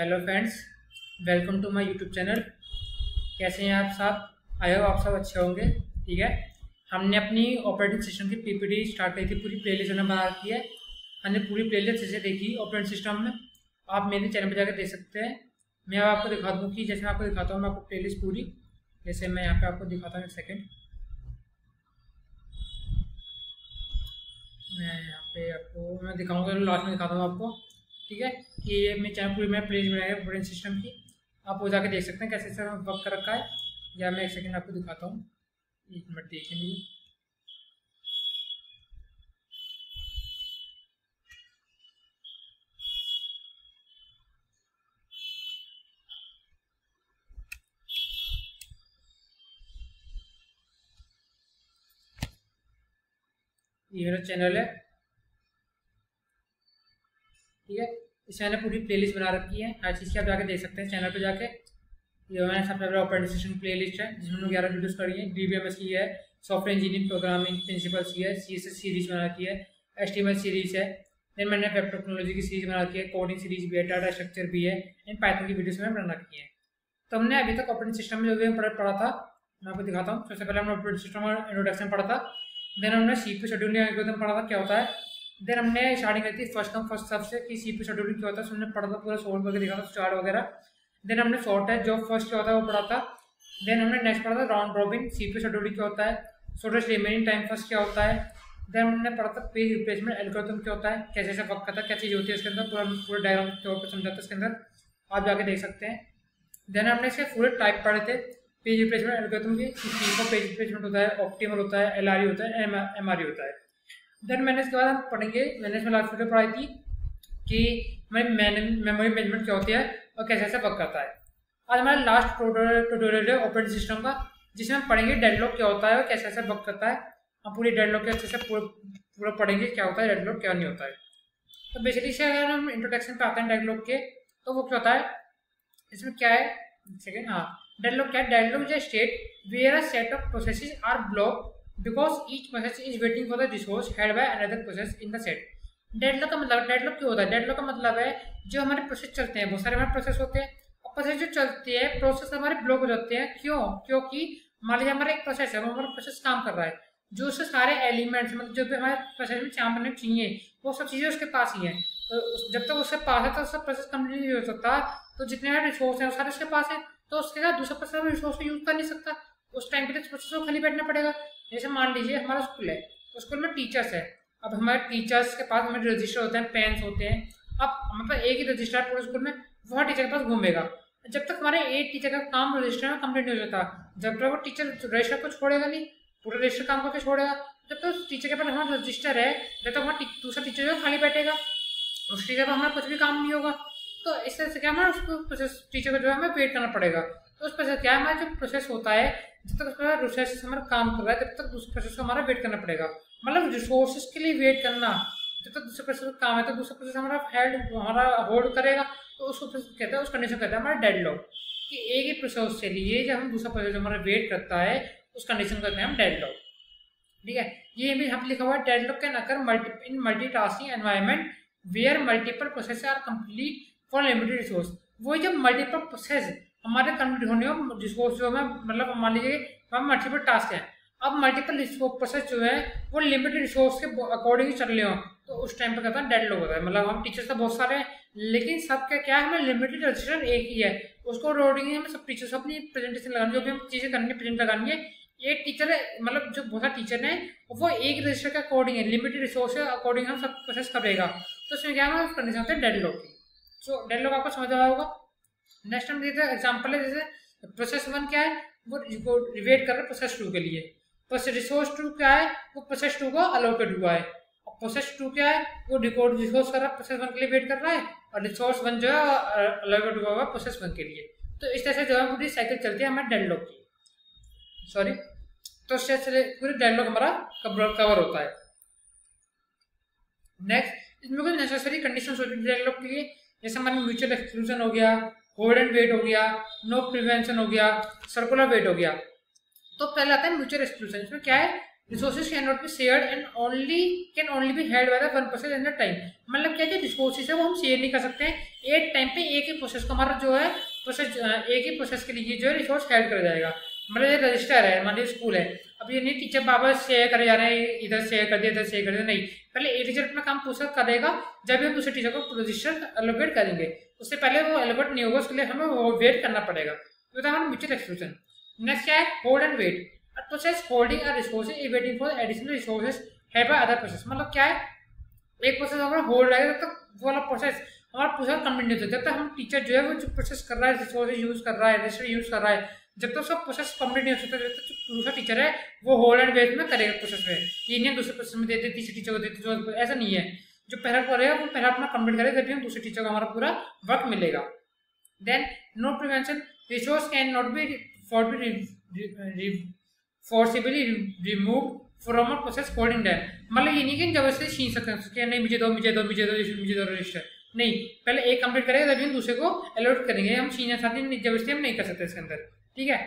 Hello friends, welcome to my YouTube channel. कैसे हैं आप सब? आई होप आप सब अच्छे होंगे। ठीक है, हमने अपनी ऑपरेटिंग सिस्टम की पीपीटी स्टार्ट करी थी, पूरी प्लेलिस्ट हमने बना रखी है। हमने पूरी प्लेलिस्ट जैसे देखी ऑपरेटिंग सिस्टम में, आप मेरे चैनल पर जाकर देख सकते हैं। मैं अब आपको दिखा दूँ कि जैसे मैं आपको दिखाता हूँ, मैं आपको प्लेलिस्ट पूरी, जैसे मैं यहाँ पर आपको दिखाता हूँ। एक सेकेंड, मैं दिखाऊंगा, लास्ट में दिखाता हूँ आपको। ठीक है, कि ये मेरे चैनल पूरी मैं प्लेलिस्ट बनाई है ऑपरेटिंग सिस्टम की, आप वो जाके देख सकते हैं कैसे सर वर्क कर रखा है। या मैं एक सेकंड आपको दिखाता हूँ, एक मिनट देखें लीजिए। ये मेरा चैनल है, ठीक है। इसमें मैंने पूरी प्लेलिस्ट बना रखी है, हर चीज़ की आप जाके देख सकते हैं चैनल पे जाके। ये मैंने सबसे पहले ऑपरेटिंग सिस्टम प्लेलिस्ट है, जिसमें 11 वीडियोस करी है। DBMS की है, सॉफ्टवेयर इंजीनियरिंग प्रोग्रामिंग प्रिंसिपल्स की है, CSS सीरीज बना रखी है, HTML सीरीज है। फिर मैंने वेब टेक्नोलॉजी की सीरीज बना रखी है, कोडिंग सीरीज भी है, डाटा स्ट्रक्चर भी है, इन पाइथन की वीडियोस में बना रखी है। तो हमने अभी तक ऑपरेटिंग सिस्टम में जो भी पढ़ा था, मैं आपको दिखाता हूँ। सबसे पहले हमने ऑपरेटिंग सिस्टम का इंट्रोडक्शन पढ़ा था, देन हमने CPU शेड्यूलिंग एल्गोरिथम पढ़ा था क्या होता है, देन हमने स्टार्टिंग करी थी फर्स्ट कम फर्स्ट सर्व से कि CPU शेड्यूलिंग क्या होता है, हमने पढ़ा था, पूरा सोल्व करके देखा था चार्ट वगैरह। देन हमने शॉर्टेज जॉब फर्स्ट क्या होता है वो पढ़ा था। देन हमने नेक्स्ट पढ़ा था राउंड रॉबिन CPU शेड्यूलिंग क्या होता है, शॉर्टेज रिमेनिंग टाइम फर्स्ट क्या होता है। देन हमने पढ़ा था पेज रिप्लेसमेंट एल्गोरिथम क्या होता है, कैसे ऐसा वर्क करता है, क्या चीज़ होती है इसके अंदर, पूरा डायग्राम के तौर पर समझाता है इसके अंदर, आप जाके देख सकते हैं। देन हमने इसके पूरे टाइप पढ़े थे पेज रिप्लेसमेंट एल्गोरिथम की, पेज रिप्लेसमेंट होता है, ऑप्टिमल होता है, LRE होता है, MRE होता है। देन मैंने इसके बाद हम पढ़ेंगे, मैंने इसमें लास्ट वीडियो पढ़ाई थी कि मेमोरी मैनेजमेंट क्या होती है और कैसे ऐसा वर्क करता है। आज हमारा लास्ट ट्यूटोरियल है ऑपरेटिंग सिस्टम का, जिसमें हम पढ़ेंगे डेडलॉक क्या होता है और कैसे ऐसा वर्क करता है। हम पूरी डेडलॉक के अच्छे से पूरा पढ़ेंगे क्या होता है डेडलॉक, क्या नहीं होता है। तो बेसिकली से अगर हम इंट्रोडक्शन पे आते हैं डेडलॉक के, तो वो क्या होता है, इसमें क्या है, सेकेंड, हाँ, डेडलॉक क्या है। Deadlock is a state where a set of processes are block because each process is waiting for the resource held by another process in the set। Deadlock का मतलब, डेडलॉक क्यों होता है, डेडलॉक का मतलब है जो हमारे प्रोसेस चलते हैं, बहुत सारे हमारे प्रोसेस होते हैं, और प्रोसेस जो चलते हैं प्रोसेस हमारे ब्लॉक हो जाते हैं। क्यों? क्योंकि मान लीजिए हमारा एक प्रोसेस है, वो हमारा प्रोसेस काम कर रहा है, जो उससे सारे एलिमेंट्स मतलब जो भी हमारे प्रोसेस में काम करने चाहिए वो सब चीज़ें उसके पास ही हैं। तो जब तक उसके पास है तो उसका प्रोसेस कंप्लीट नहीं हो सकता। तो जितने हमारे रिसोर्स हैं वो सारे उसके पास है, तो उसके साथ दूसरा प्रोसेस रिसोर्स को यूज कर नहीं सकता, उस टाइम के लिए प्रोसेस को खाली बैठना पड़ेगा। जैसे मान लीजिए हमारा स्कूल है, तो स्कूल में टीचर्स है, अब हमारे टीचर्स के पास हमारे रजिस्टर होते हैं, पेन्स होते हैं। अब मतलब एक ही रजिस्टर पूरे स्कूल में वह टीचर के पास घूमेगा, जब तक हमारे एक टीचर का काम रजिस्टर में कंप्लीट नहीं हो जाता, जब तक वो टीचर रजिस्टर को छोड़ेगा नहीं, पूरा रजिस्टर काम करके छोड़ेगा, जब तक टीचर के पास हमारा रजिस्टर है, जब तक हमारा दूसरा टीचर जो खाली बैठेगा, उस टीचर पर हमारा कुछ भी काम नहीं होगा। तो इस तरह से क्या हमारा उसको प्रोसेस टीचर को जो है हमें वेट करना पड़ेगा। तो उस प्रोसेस क्या है, हमारा जो प्रोसेस होता है, जब तक उसका प्रोसेस हमारा काम कर रहा है तब तक दूसरे प्रोसेस को हमारा वेट करना पड़ेगा। मतलब रिसोर्सेज के लिए वेट करना, जब तक दूसरे प्रोसेस का काम है तो दूसरा प्रोसेस हमारा होल्ड करेगा, तो उसको कहते हैं, उस कंडीशन कहते हैं हमारा डेडलॉक, कि एक ही प्रोसेस के लिए जब हम दूसरा प्रोसेस हमारा वेट करता है उस कंडीशन को कहते हैं हम डेडलॉक। ठीक है, ये भी यहाँ पे लिखा हुआ है, deadlock can occur in multitasking environment where multiple process are complete for limited resource. वो जब मल्टीपल प्रोसेस हमारे कंप्लीट होने हो रिसोर्स जो है, मतलब मान लीजिए हमारे मल्टीपल टास्क हैं, अब मल्टीपल प्रोसेस जो है वो लिमिटेड रिसोर्स के अकॉर्डिंग चल रहे हो, तो उस टाइम पे कहता है डेडलॉक होता है। मतलब हम टीचर्स तो बहुत सारे हैं, लेकिन सबका क्या है, हमें लिमिटेड रजिस्टर एक ही है, उसको रोडिंग हमें सब टीचर्स अपनी प्रेजेंटेशन लगानी, जो भी हम चीज़ें करनी है प्रेजेंट लगानी है, एक टीचर है, मतलब जो बहुत सारे टीचर हैं वो एक रजिस्टर के अकॉर्डिंग है, लिमिटेड रिसोर्स के अकॉर्डिंग हम सब प्रोसेस करेगा, तो उसमें क्या है कंडीशन होता है डेडलॉक की। सो डेडलॉक आपको समझ आया होगा। नेक्स्ट हम देखते हैं एग्जांपल है, जैसे प्रोसेस 1 क्या है, वो वेट कर रहा है प्रोसेस 2 के लिए, प्रोसेस रिसोर्स 2 क्या है, वो प्रोसेस 2 को अलोकेट हुआ है, और प्रोसेस 2 क्या है, वो रिसोर्स कर रहा है प्रोसेस 1 के लिए वेट कर रहा है, और रिसोर्स 1 जो है अलोकेट हुआ है प्रोसेस 1 के लिए। तो इस तरह से जो है पूरी साइकिल चलती है हमारे डेडलॉक की, सॉरी, तो इस तरह से पूरी डेडलॉक हमारा कवर होता है। नेक्स्ट, इसमें कोई नेसेसरी कंडीशन होती है डेडलॉक के लिए, जैसे हमारे म्यूचुअल एक्सक्लूजन हो गया, होल्ड एंड वेट हो गया, नो प्रिवेंशन हो गया, सर्कुलर वेट हो गया। तो पहले आता है म्यूचुअल एक्सक्लूजन। इसमें क्या है, resources can not be shared and can only be held by the one process at the time. मतलब क्या, जो रिसोर्सेज है वो हम शेयर नहीं कर सकते हैं एक टाइम पे, एक ही प्रोसेस को हमारा जो है प्रोसेस, एक ही प्रोसेस के लिए जो है रिसोर्स हेल्ड कर जाएगा। मतलब ये रजिस्टर है, मान लीजिए स्कूल है, अब ये नहीं टीचर बाबा शेयर करे जा रहे हैं, इधर शेयर कर दिया इधर शेयर कर दिया, नहीं, पहले एक टीचर अपना काम प्रोसेस करेगा, जब हम दूसरे टीचर को रजिस्टर एलोकेट करेंगे, उससे पहले वो एलोकेट नहीं होगा, उसके लिए हमें वो वेट करना पड़ेगा। तो हमारा म्यूचुअल एक्सक्लूजन। नेक्स्ट क्या है, hold and wait. A process holding a resources is waiting for additional resources held by other process। मतलब क्या है, एक प्रोसेस हमारा होल्ड रहेगा तब तक वो वाला प्रोसेस हमारा प्रोसेस कंप्लीट नहीं होता, जब तक हम टीचर जो है वो जो प्रोसेस कर रहा है, रिसोर्सेज यूज कर रहा है, रजिस्टर यूज कर रहा है, जब तक सब प्रोसेस कंप्लीट नहीं हो सकता, जब तक जो दूसरा टीचर है वो होल्ड एंड वेट में करेगा प्रोसेस में। ये नहीं दूसरे प्रोसेस में देते तीसरे टीचर को देते, ऐसा नहीं है। जो पहला करेगा वो पहला अपना कंप्लीट करेगा, जब भी हम दूसरे टीचर को हमारा पूरा वर्क मिलेगा। Then no prevention, resource can not be forcibly remove from a process holding them. मतलब ये नहीं कि जबरदस्ती छीन सकते, नहीं मुझे दो रजिस्टर, नहीं, पहले एक कंप्लीट करेगा तभी हम दूसरे को अलॉट करेंगे, हम छीनना चाहते हैं जबरदस्ती हम नहीं कर सकते इसके अंदर, ठीक है।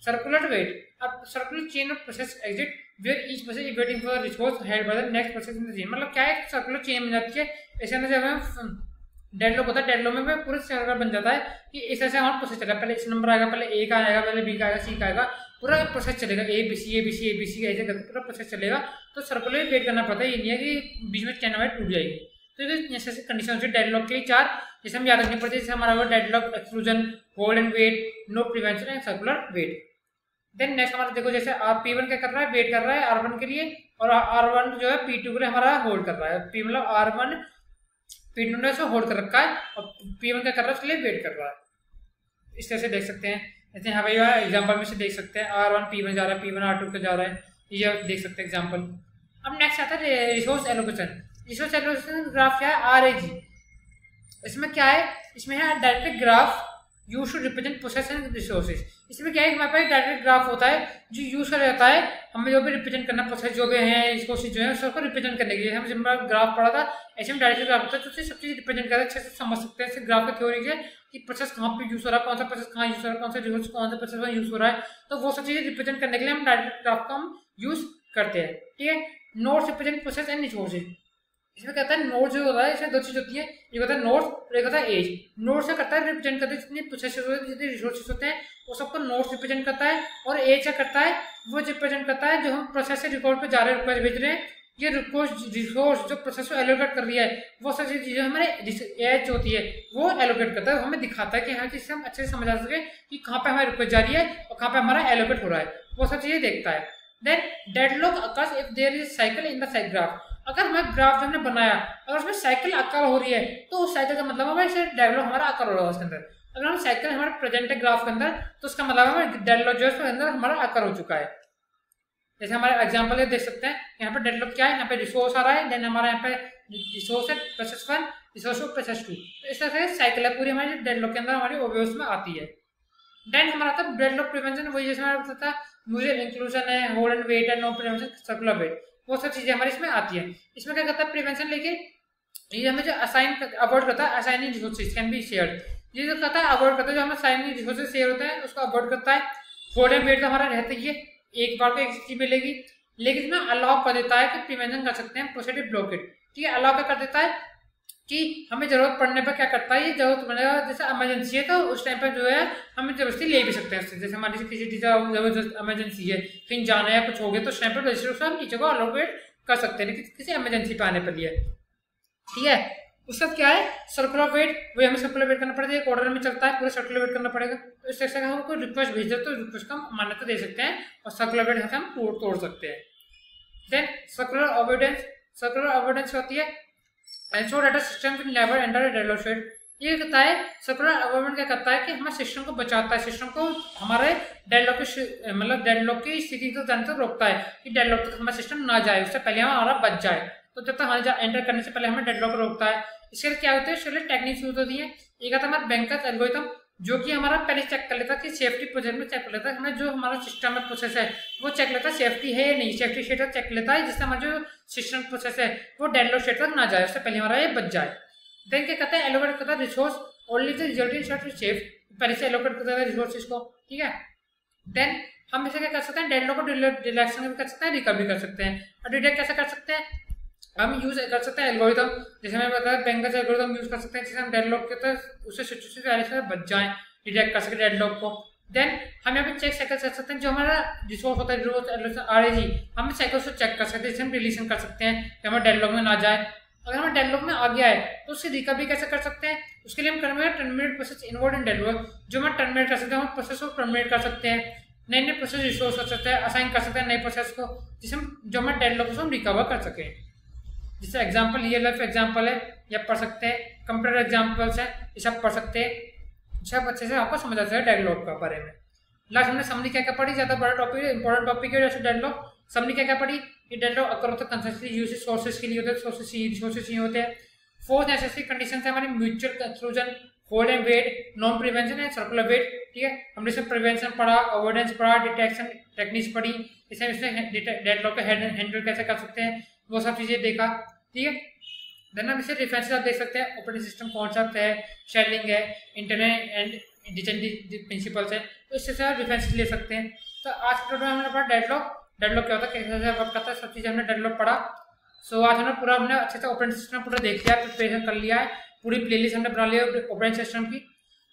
सर्कुलर वेट, अब circular chain of process exit where each process is waiting for resource held by the next process in the chain. मतलब क्या है, सर्कुलर चेन बन जाती है, ऐसे अंदर जब हम डेडलॉक होता है, डेडलॉक में पूरा सर्कल बन जाता है कि इस ऐसे हमारा प्रोसेस चलेगा, पहले इस नंबर आएगा, पहले ए का आएगा, पहले बी का आएगा, सी का आएगा, पूरा प्रोसेस चलेगा, ए बी सी ऐसे करके पूरा प्रोसेस चलेगा। तो सर्कुलर वेट करना पड़ता है, ये नहीं है कि बीच में चैन वाइट टूट जाएगी। तो ये जैसे कंडीशन होती है डेडलॉक के 4, जैसे हम याद रखने पड़ते हैं, जैसे हमारा deadlock, exclusion, hold and wait, no prevention and circular wait. Then next हमारा देखो, जैसे P1 क्या कर रहा है, वेट कर रहा है R1 के लिए, और R1 जो है P2 के लिए हमारा होल्ड कर रहा है। मतलब R1 P2 ने होल्ड कर रखा है और P1 क्या कर रहा है, उसके लिए वेट कर रहा है। इस तरह से देख सकते हैं, जैसे यहाँ भाई एग्जाम्पल में से देख सकते हैं, R1 P1 जा रहा है, P1 R2 पे जा रहा है, ये देख सकते हैं एग्जाम्पल। अब नेक्स्ट आता है resource allocation. Resource allocation graph क्या है, RAG। इसमें क्या है, इसमें है direct graph use to represent process and resources. इसमें क्या है, हमारे पास डायरेक्ट ग्राफ होता है जो यूज कर जाता है हमें जो भी रिप्रेजेंट करना, प्रोसेस जो भी है, रिसोर्सेज जो है सबको रिप्रेजेंट करने के लिए। हम सिंपल ग्राफ पढ़ा था, ऐसे में डायरेक्ट ग्राफ होता है, तो सब चीज रिप्रेजेंट करते हैं, अच्छे से समझ सकते हैं ग्राफ की थ्योरी से कि प्रोसेस कहाँ पे यूज हो रहा है, कौन सा प्रोसेस कहाँ यूज हो रहा है, कौन सा रिसोर्स कौन सा प्रोसेस में यूज हो रहा है। तो वो सब चीजें रिप्रेजेंट करने के लिए हम डायरेक्ट ग्राफ का हम यूज करते हैं, ठीक है। Nodes represent process and resources. इसमें कहता है नोड जो होता है, इसमें दो चीज होती है, एक होता है नोड और एक होता है एज। नोड से करता है रिप्रेजेंट करता है जितने प्रोसेसेस होते हैं, जितने रिसोर्सेज होते हैं, वो सबको नोड्स रिप्रेजेंट करता है। और एज क्या करता है, वो रिप्रेजेंट करता है जो हम प्रोसेस से रिकॉर्ड पे जा रहे हैं, रिक्वेस्ट भेज रहे हैं, ये रिसोर्स जो प्रोसेस को एलोकेट कर रही है, वो सब चीजें हमारे एज होती है वो एलोकेट करता है, हमें दिखाता है कि हाँ, जिससे हम अच्छे से समझ आ सके कि कहाँ पे हमारी रिक्वेस्ट जा रही है और कहाँ पे हमारा एलोकेट हो रहा है, वो सब चीजें देखता है। Then deadlock occurs if there is cycle in the side graph. अगर हमें ग्राफ जो हमने बनाया अगर उसमें साइकिल अकर हो रही है, तो उस साइकिल का मतलब हमारे डेडलॉक हमारा अकर हो रहा है उसके अंदर। अगर हम साइकिल हमारे प्रेजेंट है ग्राफ के अंदर, तो उसका मतलब हमारे डेडलॉक जो है उसके अंदर हमारा अकर हो चुका है। जैसे हमारे एग्जांपल देख सकते हैं, यहाँ पे डेडलॉक क्या है, यहाँ पे रिसोर्स आ रहा है, देन हमारा यहाँ पे रिसोर्स है प्रोसेस 1, रिसोर्स प्रोसेस 2, तो इस तरह से साइकिल है पूरी हमारी डेडलॉक के अंदर हमारी ओबीओस में आती है। देन हमारा आता है डेडलॉक प्रिवेंशन, वही जैसे मैंने बताया था, मुझे इंक्लूजन है, होल्ड एंड वेट है, नो प्रिवेंशन, सर्कुलर वेट, वो सब चीजें हमारी इसमें आती है। इसमें क्या करता है प्रिवेंशन, लेकिन ये हमें जो असाइन अवॉइड करता है, assigning resources can be shared, ये जो करता है अवॉइड करता है, जो हमें असाइनिंग रिसोर्सेज शेयर होता है उसको अवॉइड करता है। होल्ड एंड वेट तो हमारा रहता ही है, एक बार को एक चीज मिलेगी, लेकिन इसमें अलाउ कर देता है कि प्रिवेंशन कर सकते हैं प्रोसेडिव ब्लॉकेट, ठीक है। अलाउ कर देता है कि हमें जरूरत पड़ने पर क्या करता है, ये जरूरत पड़ेगा जैसे इमरजेंसी है तो उस टाइम पर जो है हम जबरदस्ती ले भी सकते हैं उससे। जैसे हमारी किसी टीचर जबरदस्त इमरजेंसी है, कहीं जाना है, कुछ हो गया, तो उस टाइम पर रजिस्टर हम टीचर को अलोकेट कर सकते हैं किसी इमरजेंसी पे आने पर लिए, ठीक है। उसका क्या है सर्कुलर वेट, वही हमें सर्कुलर वेट करना पड़ेगा, एक ऑर्डर में चलता है, पूरा सर्कुलर वेट करना पड़ेगा। तो इस तरह से हम कोई रिक्वेस्ट भेज दे तो रिक्वेस्ट का मान्यता दे सकते हैं और सर्कुलर वेट हम तोड़ सकते हैं। Then circular avoidance, circular avoidance होती है ensure that the system will never enter a deadlock state. ये कहता है सर्कुलर अवॉइडमेंट क्या करता है कि हमारे सिस्टम को बचाता है, सिस्टम को हमारे डेडलॉक की मतलब डेडलॉक की स्थिति तक जाने तक रोकता है कि डेडलॉक तक हमारा सिस्टम ना जाए, उससे पहले हमारा बच जाए। तो जब तक हमारे एंटर करने से पहले हमें डेडलॉक रोकता है। इसके लिए क्या होता है, इसके टेक्निक्स यूज होती है। एक आता है हमारा बैंक का एल्गोरिथम, जो कि हमारा पहले चेक कर लेता है कि सेफ्टी प्रोजेक्ट में चेक कर लेता है हमें जो हमारा सिस्टम में प्रोसेस है वो चेक लेता है सेफ्टी है या नहीं, सेफ्टी स्टेटस चेक लेता है जिससे हमारा जो सिस्टम प्रोसेस है वो डेडलॉक स्टेट तक ना जाए, उससे पहले हमारा ये बच जाए। देन क्या कहता है एलोकेट करता है resource only the resulting safe, पहले से एलोकेट करता है रिसोर्सेज को, ठीक है। देन हम इसे क्या कर सकते हैं, डेडलॉक को डिटेक्शन भी कर सकते हैं, रिकवरी कर सकते हैं। और डिटेक्ट कैसे कर सकते हैं, हम यूज कर सकते हैं एल्गोरिथम, जैसे मैंने बताया बैंगर्स एल्गोरिथम यूज कर सकते हैं, जिससे हम डेडलॉक के तहत उससे सिचुएशन से बच जाएं, डिटेक्ट कर सके डेडलॉक को। देन हम यहाँ पे चेक साइकिल कर सकते हैं, जो हमारा रिसोर्स होता है RAG, हम साइकिल से चेक कर सकते हैं, जिससे हम डिलीशन कर सकते हैं कि हमारे डेडलॉक में ना जाए। अगर हमारे डेडलॉक में आ गया है तो उससे रिकवरी कैसे कर सकते हैं, उसके लिए हम terminate process involve in deadlock, जो हम टर्मिनेट कर सकते हैं, हम प्रोसेस को टर्मिनेट कर सकते हैं, नए नए प्रोसेस रिसोर्स कर सकते हैं, असाइन कर सकते हैं नए प्रोसेस को, जिससे हम जो हमारे डेडलॉक को हम रिकवर कर सकें। जैसे एग्जाम्पल रियल लाइफ एग्जाम्पल है, या पढ़ सकते हैं, कंप्यूटर एग्जाम्पल्स है, ये सब पढ़ सकते हैं, सब अच्छे से आपको समझ आता है डेडलॉक के बारे में। लास्ट हमने समरी क्या क्या पढ़ी, ज्यादा बड़ा टॉपिक इंपॉर्टेंट टॉपिक है जैसे डेडलॉक। समरी क्या क्या पढ़ी, ये डेडलॉक अगर होता है कंसिस्टेंटली यूजेस सोर्सेज के लिए होते हैं, सोर्सेज नहीं होते हैं। फोर्थ नेसेसरी कंडीशन है हमारी mutual conclusion, hold and wait, non prevention and circular wait. ठीक है, हमने इसमें प्रिवेंशन पढ़ा, अवॉइडेंस पढ़ा, डिटेक्शन टेक्निक्स पढ़ी, इसमें डेडलॉक का हैंडल कैसे कर सकते हैं, वो सब चीजें देखा। ठीक है, देन हम इसे रेफरेंसेस आप देख सकते हैं, ऑपरेटिंग सिस्टम कॉन्सेप्ट है, शेलिंग है, इंटरनेट एंड डिसेंट प्रिंसिपल्स है, तो इससे आप रेफरेंसेस ले सकते हैं। तो आज के वीडियो में हमने पढ़ा डेडलॉक क्या होता है, कैसे वर्क करता है, सब चीज़ हमने डेडलॉक पढ़ा। सो आज हमने अच्छे से ऑपरेटिंग सिस्टम पूरा देख लिया, प्रिपरेशन कर लिया है, पूरी प्लेलिस्ट हमने बना लिया ऑपरेटिंग सिस्टम की।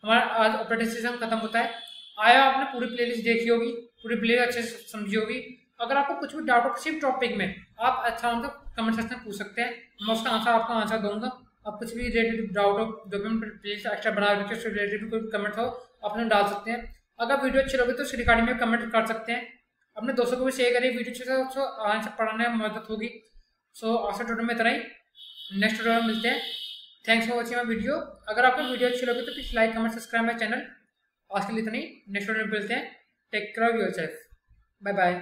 हमारा आज ऑपरेटिंग सिस्टम खत्म होता है। आया आपने पूरी प्लेलिस्ट देखी होगी, पूरी प्लेलिस्ट अच्छे से समझी होगी। अगर आपको कुछ भी डाउट हो किसी भी टॉपिक में, आप अच्छा मतलब कमेंट सेक्शन में पूछ सकते हैं, मैं उसका आपको आंसर दूंगा। आप कुछ भी रिलेटेड डाउट हो, जो भी मैं प्लेलिस्ट एक्स्ट्रा बना रहे हैं, उससे रिलेटेड कोई कमेंट हो आप उसमें डाल सकते हैं। अगर वीडियो अच्छी लगे तो उसकी रिकॉर्डिंग में कमेंट कर सकते हैं, अपने दोस्तों को भी शेयर करिए, वीडियो अच्छे से आराम से पढ़ाने में मदद होगी। सो आज के वीडियो में इतना ही, नेक्स्ट वीडियो में मिलते हैं। Thanks for watching my video. अगर आपको वीडियो अच्छी लगी तो please like comment subscribe my channel. आज के लिए इतना ही, नेक्स्ट वीडियो में मिलते हैं। Take care of yourself, bye bye.